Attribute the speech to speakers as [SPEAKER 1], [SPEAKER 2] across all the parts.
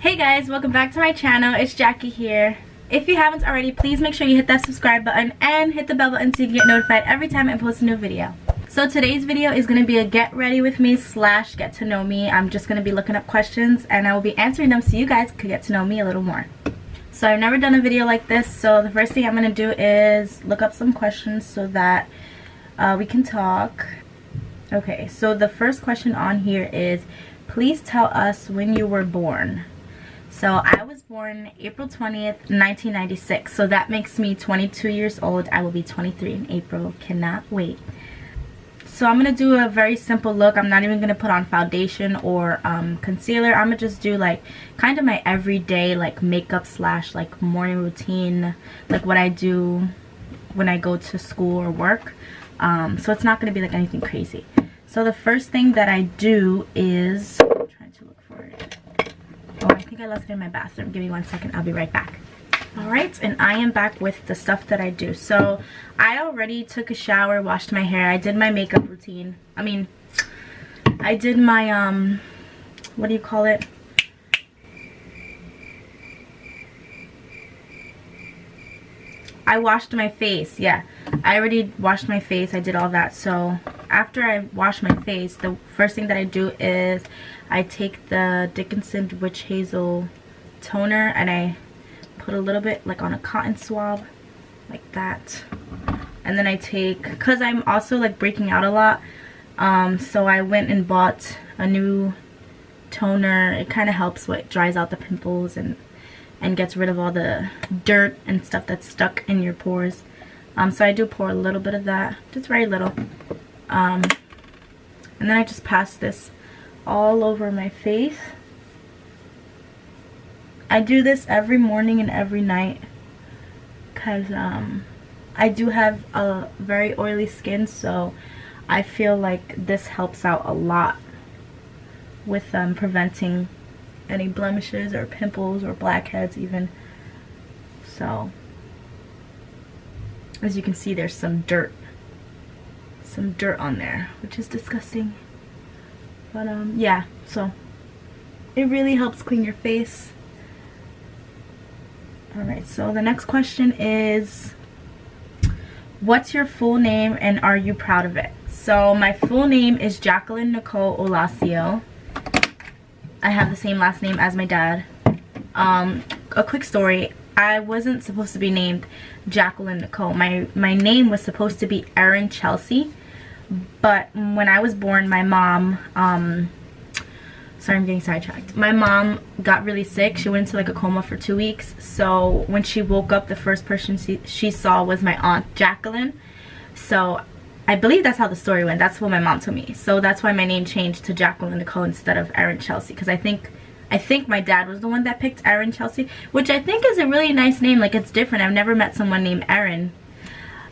[SPEAKER 1] Hey guys, welcome back to my channel. It's Jackie here. If you haven't already, please make sure you hit that subscribe button and hit the bell button so you can get notified every time I post a new video. So today's video is going to be a get ready with me / get to know me. I'm just going to be looking up questions and I will be answering them so you guys could get to know me a little more. So I've never done a video like this, so the first thing I'm going to do is look up some questions so that we can talk. Okay, so the first question on here is, please tell us when you were born. So I was born April 20th, 1996. So that makes me 22 years old. I will be 23 in April. Cannot wait. So I'm going to do a very simple look. I'm not even going to put on foundation or concealer. I'm going to just do like kind of my everyday like makeup / like morning routine. Like what I do when I go to school or work. So it's not going to be like anything crazy. So the first thing that I do is, I'm trying to look for it. Oh, I think I left it in my bathroom. Give me 1 second. I'll be right back. Alright, and I am back with the stuff that I do. So I already took a shower, washed my hair. I did my makeup routine. I did my, what do you call it? I washed my face. Yeah, I already washed my face. I did all that. So after I wash my face, the first thing that I do is I take the Dickinson Witch Hazel toner and I put a little bit like on a cotton swab like that. And then I take, because I'm also like breaking out a lot, so I went and bought a new toner. It kind of helps what dries out the pimples and gets rid of all the dirt and stuff that's stuck in your pores. So I do pour a little bit of that, just very little. And then I just pass this all over my face. I do this every morning and every night because I do have a very oily skin, so I feel like this helps out a lot with preventing any blemishes or pimples or blackheads even. So as you can see, there's some dirt on there, which is disgusting. But yeah, so it really helps clean your face. Alright, so the next question is, what's your full name and are you proud of it? So my full name is Jacqueline Nicole Olacio. I have the same last name as my dad. A quick story. I wasn't supposed to be named Jacqueline Nicole. My name was supposed to be Erin Chelsea. But when I was born, my mom, sorry, I'm getting sidetracked. My mom got really sick. She went into like a coma for 2 weeks. So when she woke up, the first person she saw was my aunt Jacqueline. So I believe that's how the story went. That's what my mom told me. So that's why my name changed to Jacqueline Nicole instead of Erin Chelsea. Because I think my dad was the one that picked Erin Chelsea, which I think is a really nice name. Like, it's different. I've never met someone named Erin.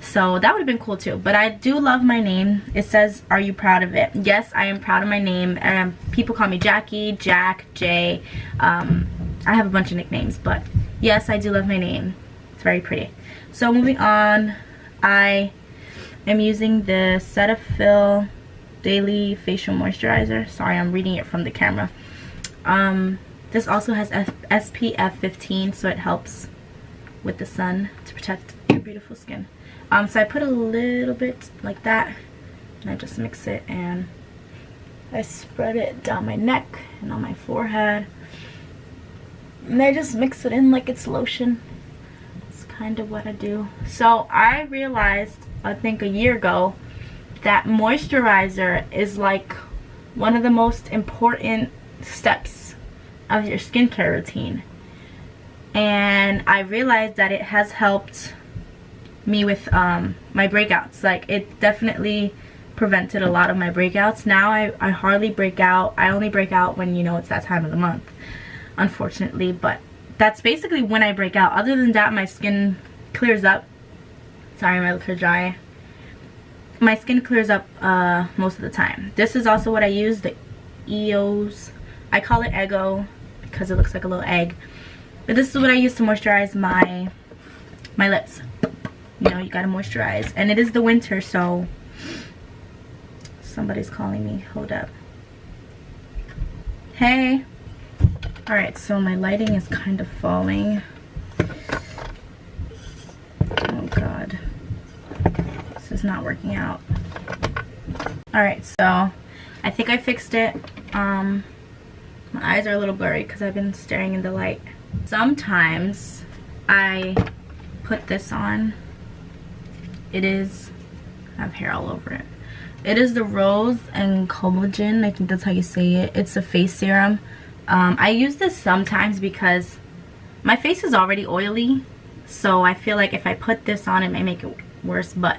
[SPEAKER 1] So that would have been cool too. But I do love my name. It says, are you proud of it? Yes, I am proud of my name. People call me Jackie, Jack, Jay. I have a bunch of nicknames, but yes, I do love my name. It's very pretty. So moving on, I am using the Cetaphil Daily Facial Moisturizer. Sorry, I'm reading it from the camera. This also has SPF 15, so it helps with the sun to protect your beautiful skin. So I put a little bit like that, and I just mix it and I spread it down my neck and on my forehead, and I just mix it in like it's lotion. It's kind of what I do. So I realized, I think a year ago, that moisturizer is like one of the most important steps of your skincare routine, and I realized that it has helped me with my breakouts. Like, it definitely prevented a lot of my breakouts. Now I hardly break out. I only break out when, you know, it's that time of the month, unfortunately, but that's basically when I break out. Other than that, my skin clears up. Sorry, my lips are dry. My skin clears up most of the time. This is also what I use, the EOS. I call it Eggo because it looks like a little egg, but this is what I use to moisturize my lips. You know, you gotta moisturize, and it is the winter, so somebody's calling me. Hold up. Hey. Alright, so my lighting is kind of falling. Oh god. This is not working out. Alright, so I think I fixed it. My eyes are a little blurry because I've been staring in the light. Sometimes I put this on. I have hair all over it. It is the Rose and Collagen, I think that's how you say it. It's a face serum. I use this sometimes because my face is already oily, so I feel like if I put this on it may make it worse. But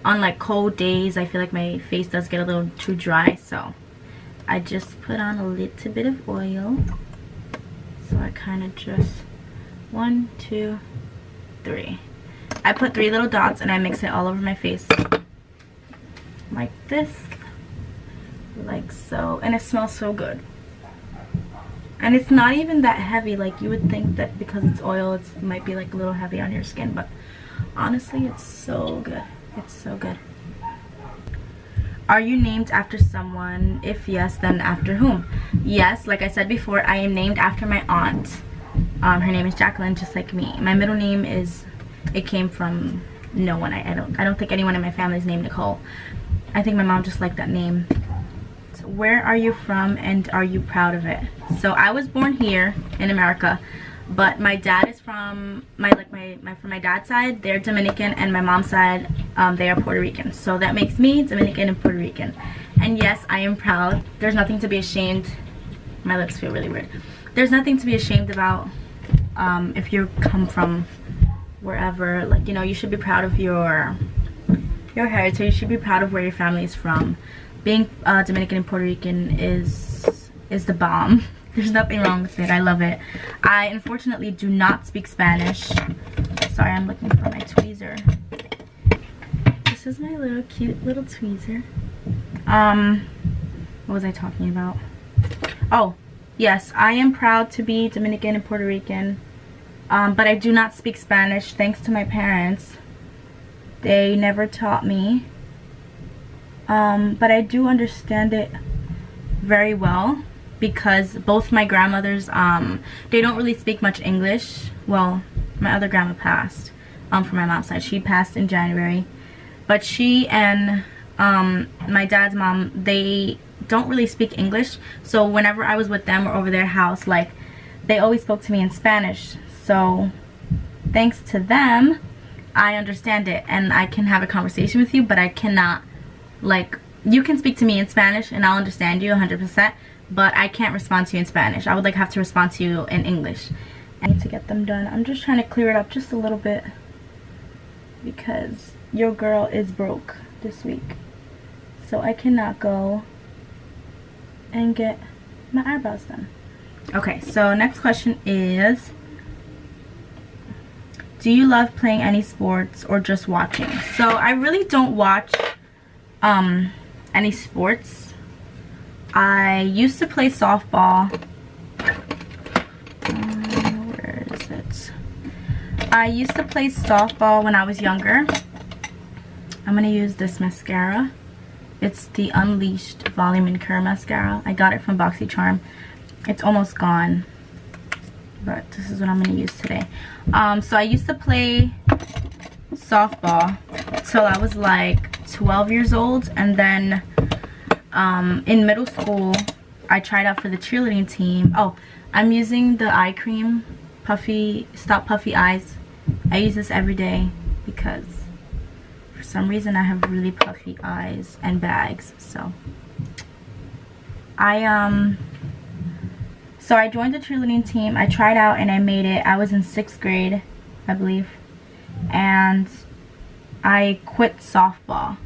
[SPEAKER 1] on like cold days, I feel like my face does get a little too dry, so I just put on a little bit of oil. So I kind of just 1, 2, 3. I put 3 little dots and I mix it all over my face like this, like so, and it smells so good. And it's not even that heavy. Like, you would think that because it's oil it might be like a little heavy on your skin, but honestly it's so good. It's so good. Are you named after someone? If yes, then after whom? Yes, like I said before, I am named after my aunt. Her name is Jacqueline, just like me. My middle name it came from no one. I don't think anyone in my family is named Nicole. I think my mom just liked that name. So where are you from and are you proud of it? So I was born here in America, but my dad is from my dad's side, they're Dominican, and my mom's side, they are Puerto Rican. So that makes me Dominican and Puerto Rican. And yes, I am proud. There's nothing to be ashamed. My lips feel really weird. There's nothing to be ashamed about. If you come from wherever, like, you know, you should be proud of your heritage. You should be proud of where your family is from. Being Dominican and Puerto Rican is the bomb. There's nothing wrong with it. I love it. I unfortunately do not speak Spanish. Sorry, I'm looking for my tweezer. This is my little cute little tweezer. What was I talking about? Oh, yes, I am proud to be Dominican and Puerto Rican. But I do not speak Spanish, thanks to my parents. They never taught me. But I do understand it very well because both my grandmothers, they don't really speak much English. Well, my other grandma passed from my mom's side. She passed in January. But she and my dad's mom, they don't really speak English. So whenever I was with them or over their house, like, they always spoke to me in Spanish. So thanks to them, I understand it and I can have a conversation with you, but I cannot, like, you can speak to me in Spanish and I'll understand you 100%, but I can't respond to you in Spanish. I would like have to respond to you in English. I need to get them done. I'm just trying to clear it up just a little bit because your girl is broke this week. So I cannot go and get my eyebrows done. Okay, so next question is, do you love playing any sports or just watching? So I really don't watch any sports. I used to play softball. Where is it? I used to play softball when I was younger. I'm gonna use this mascara. It's the Unleashed Volume and Curl Mascara. I got it from BoxyCharm. It's almost gone, but this is what I'm gonna use today. So I used to play softball till I was like 12 years old, and then in middle school I tried out for the cheerleading team. Oh, I'm using the eye cream, Stop Puffy Eyes. I use this every day because for some reason I have really puffy eyes and bags. So I joined the cheerleading team. I tried out and I made it. I was in 6th grade, I believe, and I quit softball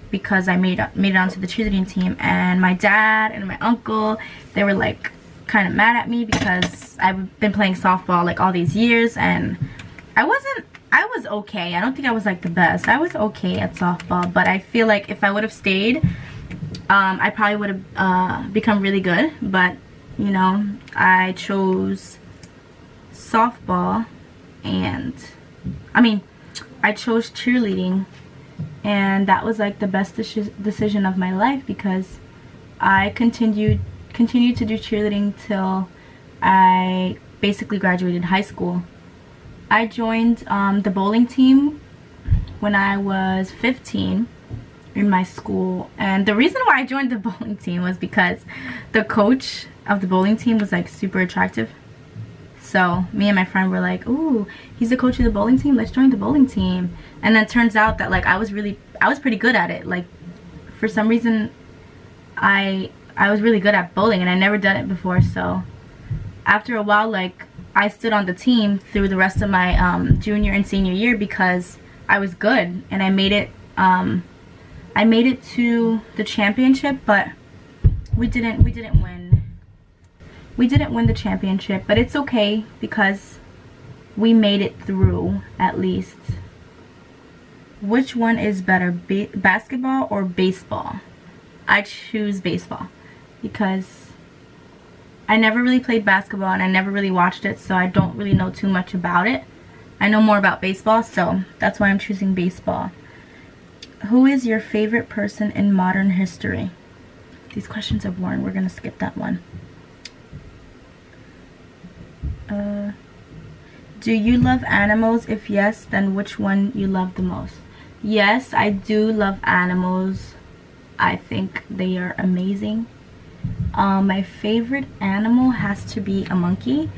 [SPEAKER 1] because I made it onto the cheerleading team. And my dad and my uncle, they were like kind of mad at me because I've been playing softball like all these years, and I was okay. I don't think I was like the best. I was okay at softball, but I feel like if I would have stayed, I probably would have become really good. But you know, I chose softball, and I chose cheerleading, and that was like the best decision of my life because I continued to do cheerleading till I basically graduated high school. I joined the bowling team when I was 15 in my school, and the reason why I joined the bowling team was because the coach of the bowling team was like super attractive. So me and my friend were like, ooh, he's the coach of the bowling team, let's join the bowling team. And then it turns out that like I was pretty good at it. Like for some reason I was really good at bowling, and I never done it before. So after a while, like I stood on the team through the rest of my junior and senior year because I was good, and I made it to the championship, but we didn't win. We didn't win the championship, but it's okay because we made it through at least. Which one is better, basketball or baseball? I choose baseball because I never really played basketball and I never really watched it, so I don't really know too much about it. I know more about baseball, so that's why I'm choosing baseball. Who is your favorite person in modern history? These questions are boring. We're gonna skip that one. Do you love animals? If yes, then which one you love the most? Yes, I do love animals. I think they are amazing. My favorite animal has to be a monkey.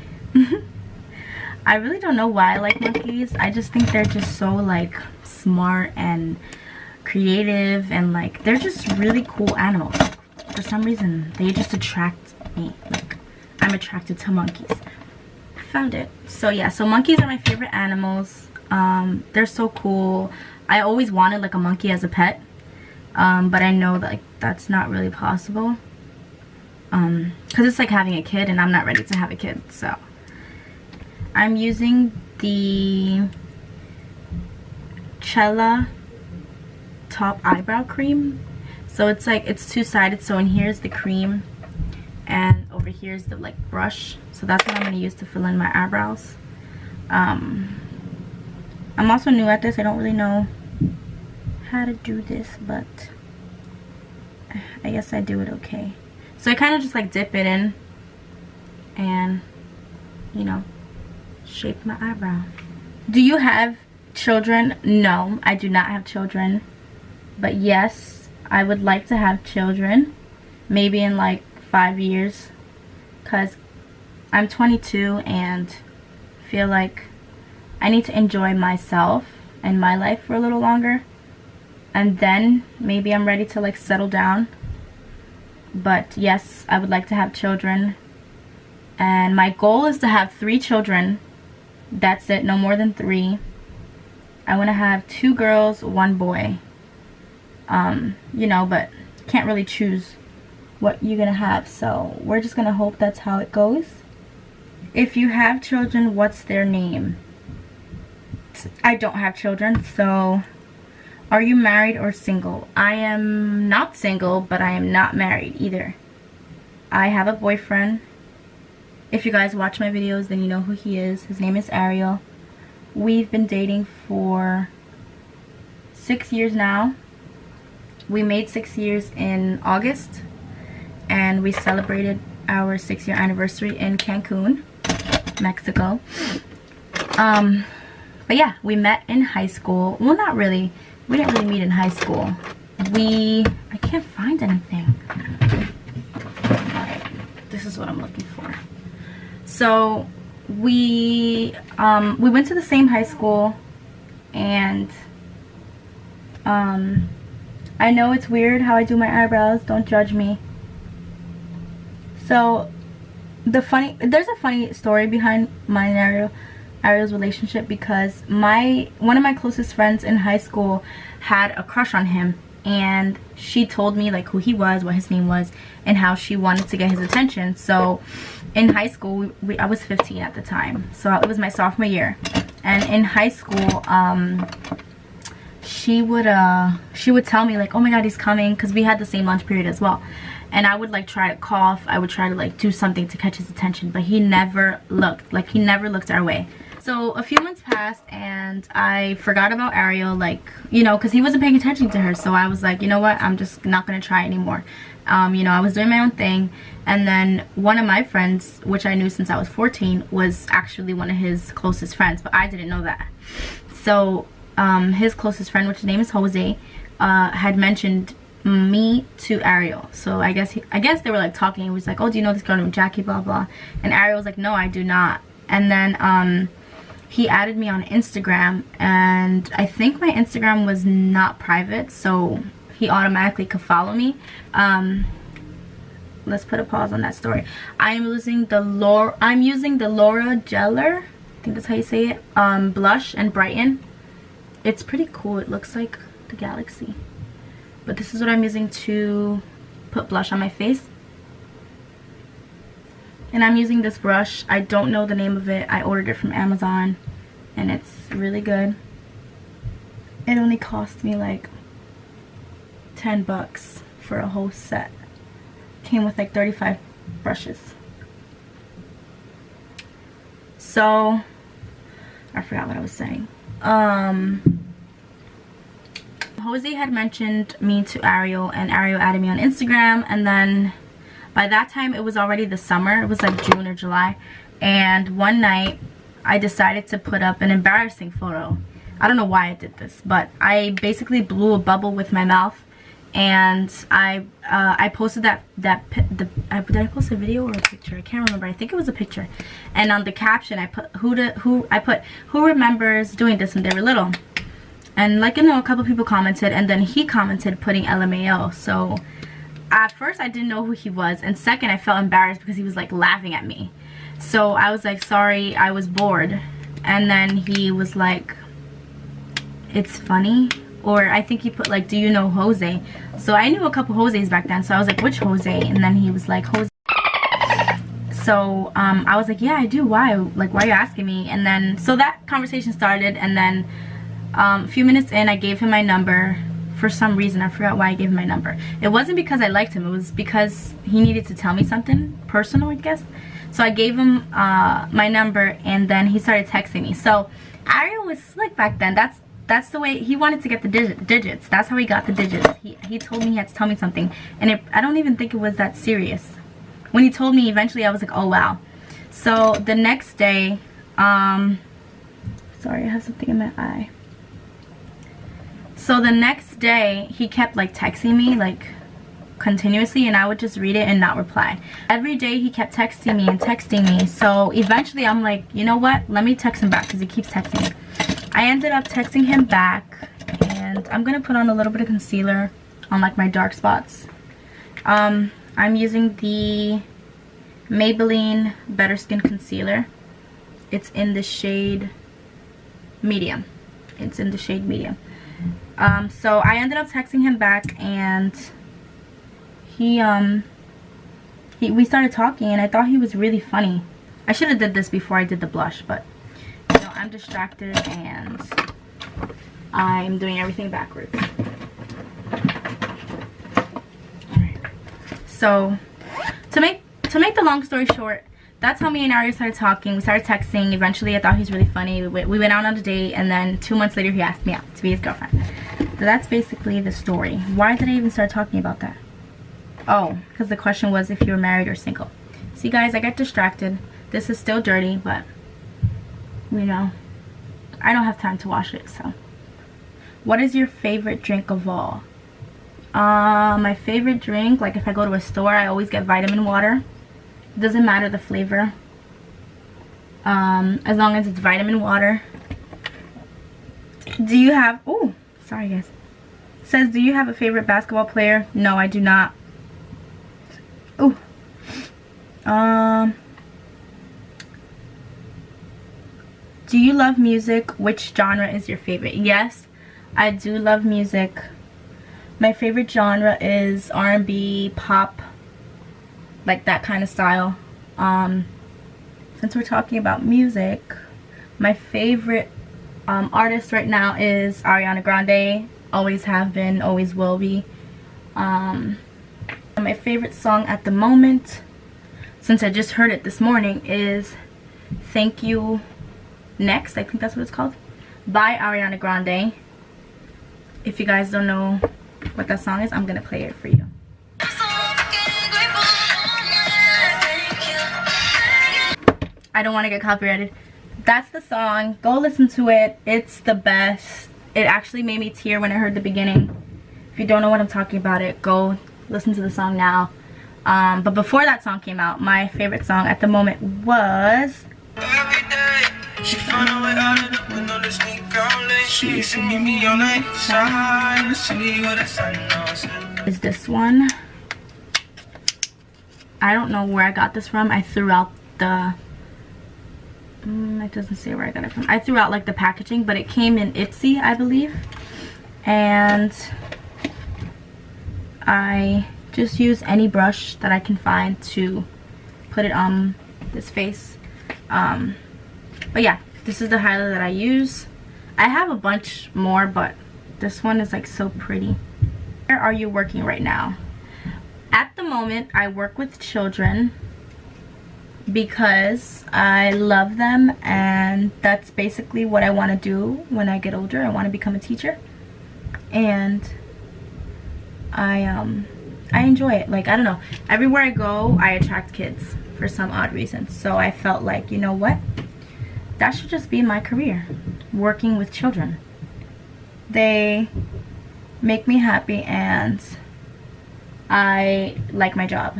[SPEAKER 1] I really don't know why I like monkeys. I just think they're just so like smart and creative, and like they're just really cool animals. For some reason they just attract me. Like I'm attracted to monkeys. Found it. So yeah, so monkeys are my favorite animals. They're so cool. I always wanted like a monkey as a pet, but I know that like that's not really possible, because it's like having a kid and I'm not ready to have a kid. So I'm using the Cella top eyebrow cream. So it's like it's two-sided, so in here's the cream and over here's the like brush. So that's what I'm going to use to fill in my eyebrows. I'm also new at this. I don't really know how to do this, but I guess I do it okay. So I kind of just like dip it in and, you know, shape my eyebrow. Do you have children? No, I do not have children. But yes, I would like to have children. Maybe in like 5 years. Because I'm 22 and feel like I need to enjoy myself and my life for a little longer. And then maybe I'm ready to like settle down. But yes, I would like to have children. And my goal is to have 3 children. That's it, no more than 3. I want to have 2 girls, 1 boy. You know, but can't really choose what you're gonna have, so we're just gonna hope that's how it goes. If you have children, what's their name? I don't have children, so are you married or single? I am not single, but I am not married either. I have a boyfriend. If you guys watch my videos, then you know who he is. His name is Ariel. We've been dating for 6 years now. We made 6 years in August, and we celebrated our 6-year anniversary in Cancun, Mexico. But yeah, we met in high school. Well, not really. We didn't really meet in high school. I can't find anything. Alright, this is what I'm looking for. So we went to the same high school, and I know it's weird how I do my eyebrows, don't judge me. So there's a funny story behind mine and Ariel's relationship, because one of my closest friends in high school had a crush on him, and she told me like who he was, what his name was, and how she wanted to get his attention. So in high school, I was 15 at the time, so it was my sophomore year, and in high school she would tell me like, oh my god, he's coming, because we had the same lunch period as well. And I would like try to cough, I would try to like do something to catch his attention, but he never looked, like he never looked our way. So a few months passed and I forgot about Ariel, like, you know, because he wasn't paying attention to her. So I was like, you know what, I'm just not gonna try anymore. You know, I was doing my own thing, and then one of my friends, which I knew since I was 14, was actually one of his closest friends, but I didn't know that. So his closest friend, which his name is Jose, had mentioned me to Ariel. So I guess they were like talking. He was like, oh, do you know this girl named Jackie, blah blah, and Ariel was like, no, I do not. And then he added me on Instagram, and I think my Instagram was not private, so he automatically could follow me. Let's put a pause on that story. I'm using the Laura Geller, I think that's how you say it, blush and brighten. It's pretty cool. It looks like the galaxy, but this is what I'm using to put blush on my face. And I'm using this brush. I don't know the name of it. I ordered it from Amazon, and it's really good. It only cost me like 10 bucks for a whole set. Came with like 35 brushes. So I forgot what I was saying. Jose had mentioned me to Ariel, and Ariel added me on Instagram, and then by that time it was already the summer. It was like June or July, and one night I decided to put up an embarrassing photo. I don't know why I did this, but I basically blew a bubble with my mouth, and I posted did I post a video or a picture? I can't remember. I think it was a picture. And on the caption I put who remembers doing this when they were little? And like, you know, a couple people commented, and then he commented putting LMAO. So at first I didn't know who he was, and second I felt embarrassed because he was like laughing at me. So I was like, sorry, I was bored. And then he was like, it's funny. Or I think he put like, do you know Jose? So I knew a couple Jose's back then, so I was like, which Jose? And then he was like, Jose. So I was like, yeah, I do. Why? Like, why are you asking me? And then so that conversation started, and then a few minutes in I gave him my number. For some reason I forgot why I gave him my number. It wasn't because I liked him, it was because he needed to tell me something personal, I guess. So I gave him my number, and then he started texting me. So Ariel was slick back then. That's the way he wanted to get the digits. That's how he got the digits. He told me he had to tell me something, and I don't even think it was that serious. When he told me, eventually I was like, oh wow. So the next day, sorry, I have something in my eye. So the next day he kept like texting me like continuously, and I would just read it and not reply. Every day he kept texting me. So eventually I'm like, you know what, let me text him back, because he keeps texting me. I ended up texting him back, and I'm gonna put on a little bit of concealer on like my dark spots. I'm using the Maybelline Better Skin Concealer. It's in the shade medium. So I ended up texting him back, and we started talking, and I thought he was really funny. I should have did this before I did the blush, but you know, I'm distracted and I'm doing everything backwards. Alright. So to make the long story short, that's how me and Ariel started talking. We started texting. Eventually I thought he was really funny. We went out on a date, and then 2 months later he asked me out to be his girlfriend. So that's basically the story. Why did I even start talking about that? Oh, because the question was if you were married or single. See guys, I got distracted. This is still dirty, but you know, I don't have time to wash it. So what is your favorite drink of all? My favorite drink, like if I go to a store, I always get vitamin water. It doesn't matter the flavor, as long as it's vitamin water. Do you have, oh sorry guys, it says, do you have a favorite basketball player? No, I do not. Oh, do you love music? Which genre is your favorite? Yes, I do love music. My favorite genre is R&B, pop, like that kind of style. Since we're talking about music, my favorite artist right now is Ariana Grande. Always have been, always will be. My favorite song at the moment, since I just heard it this morning, is Thank You Next, I think that's what it's called, by Ariana Grande. If you guys don't know what that song is, I'm gonna play it for you. I don't want to get copyrighted. That's the song. Go listen to it. It's the best. It actually made me tear when I heard the beginning. If you don't know what I'm talking about, go listen to the song now. But before that song came out, my favorite song at the moment was is this one. I don't know where I got this from. I threw out the it doesn't say where I got it from. I threw out like the packaging, but it came in Itsy, I believe, and I just use any brush that I can find to put it on this face. But yeah, this is the highlighter that I use. I have a bunch more, but this one is like so pretty. Where are you working right now? At the moment, I work with children because I love them, and that's basically what I want to do when I get older. I want to become a teacher, and I enjoy it. Like, I don't know, everywhere I go I attract kids for some odd reason, so I felt like, you know what, that should just be my career, working with children. They make me happy and I like my job.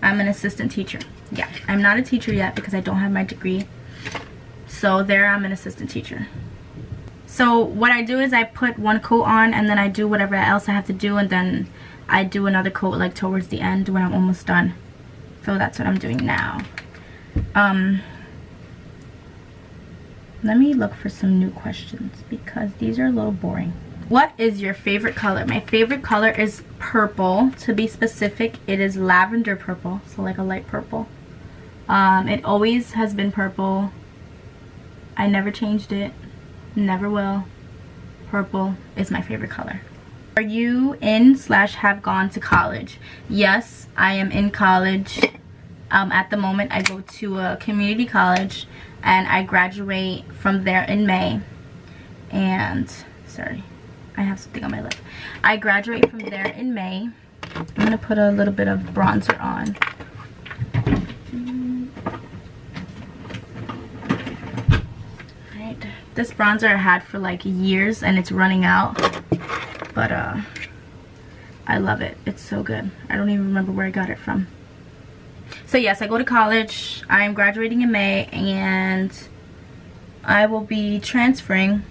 [SPEAKER 1] I'm an assistant teacher. Yeah, I'm not a teacher yet because I don't have my degree. So there, I'm an assistant teacher. So what I do is I put one coat on and then I do whatever else I have to do, and then I do another coat like towards the end when I'm almost done. So that's what I'm doing now. Let me look for some new questions because these are a little boring. What is your favorite color? My favorite color is purple. To be specific, it is lavender purple, so like a light purple. It always has been purple. I never changed it, never will. Purple is my favorite color. Are you in/have gone to college? Yes, I am in college. At the moment, I go to a community college and I graduate from there in May. And, sorry, I have something on my lip. I graduate from there in May. I'm going to put a little bit of bronzer on. Alright, this bronzer I had for like years and it's running out. But I love it. It's so good. I don't even remember where I got it from. So yes, I go to college. I'm graduating in May and I will be transferring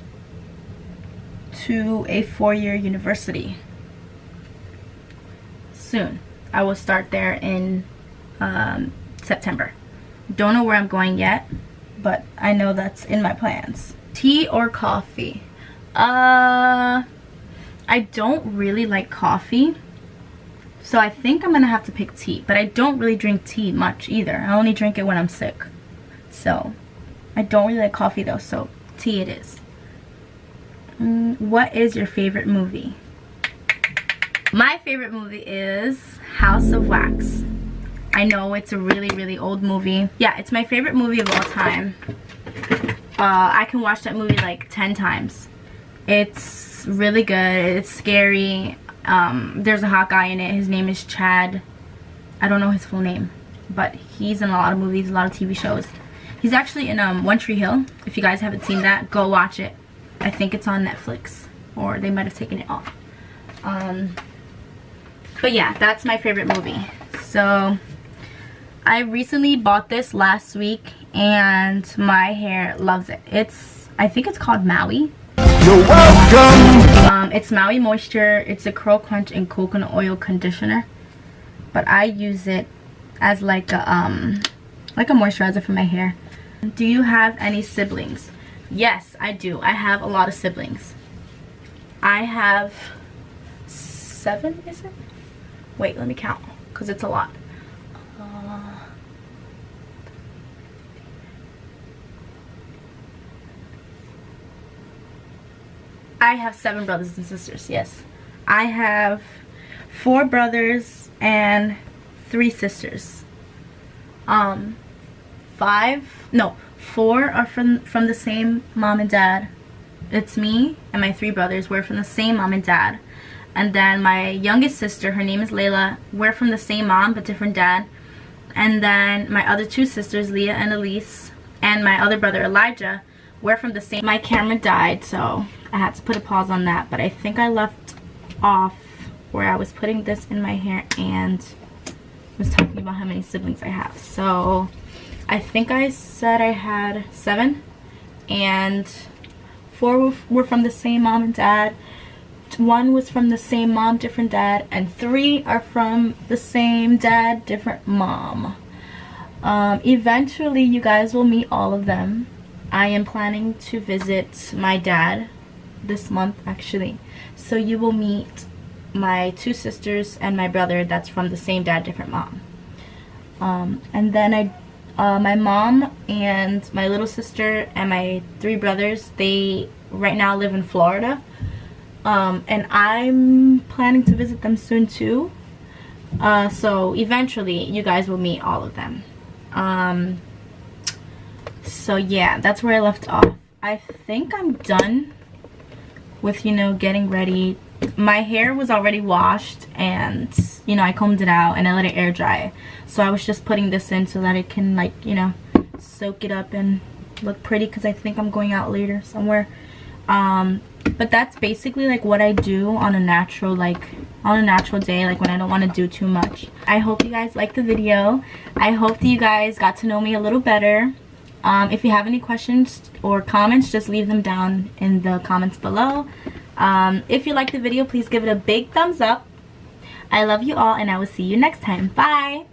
[SPEAKER 1] to a 4-year university soon. I will start there in September. Don't know where I'm going yet, but I know that's in my plans. Tea or coffee? I don't really like coffee, so I think I'm gonna have to pick tea, but I don't really drink tea much either. I only drink it when I'm sick. So I don't really like coffee though, so tea it is. What is your favorite movie? My favorite movie is House of Wax. I know it's a really, really old movie. Yeah, it's my favorite movie of all time. I can watch that movie like 10 times. It's really good. It's scary. There's a hot guy in it. His name is Chad. I don't know his full name, but he's in a lot of movies, a lot of TV shows. He's actually in One Tree Hill. If you guys haven't seen that, go watch it. I think it's on Netflix, or they might have taken it off. But yeah, that's my favorite movie. So I recently bought this last week and my hair loves it. I think it's called Maui.
[SPEAKER 2] You're welcome.
[SPEAKER 1] It's Maui Moisture. It's a Curl Crunch and Coconut Oil Conditioner, but I use it as like a moisturizer for my hair. Do you have any siblings? Yes, I do. I have a lot of siblings. I have 7, is it? Wait, let me count, because it's a lot. I have 7 brothers and sisters, yes. I have 4 brothers and 3 sisters. 4 are from the same mom and dad. It's me and my 3 brothers. We're from the same mom and dad. And then my youngest sister, her name is Layla. We're from the same mom but different dad. And then my other two sisters, Leah and Elise, and my other brother Elijah, we're from the same. My camera died, so I had to put a pause on that, but I think I left off where I was putting this in my hair and was talking about how many siblings I have. So I think I said I had 7, and 4 were from the same mom and dad, 1 was from the same mom, different dad, and 3 are from the same dad, different mom. Eventually you guys will meet all of them. I am planning to visit my dad this month actually, so you will meet my 2 sisters and my brother that's from the same dad, different mom. And then my mom and my little sister and my 3 brothers, they right now live in Florida. And I'm planning to visit them soon too. So eventually you guys will meet all of them. So yeah, that's where I left off. I think I'm done with, you know, getting ready. My hair was already washed and, you know, I combed it out and I let it air dry. So I was just putting this in so that it can, like, you know, soak it up and look pretty, because I think I'm going out later somewhere. But that's basically like what I do on a natural, like on a natural day, like when I don't want to do too much. I hope you guys liked the video. I hope that you guys got to know me a little better. If you have any questions or comments, just leave them down in the comments below. If you liked the video, please give it a big thumbs up. I love you all, and I will see you next time. Bye.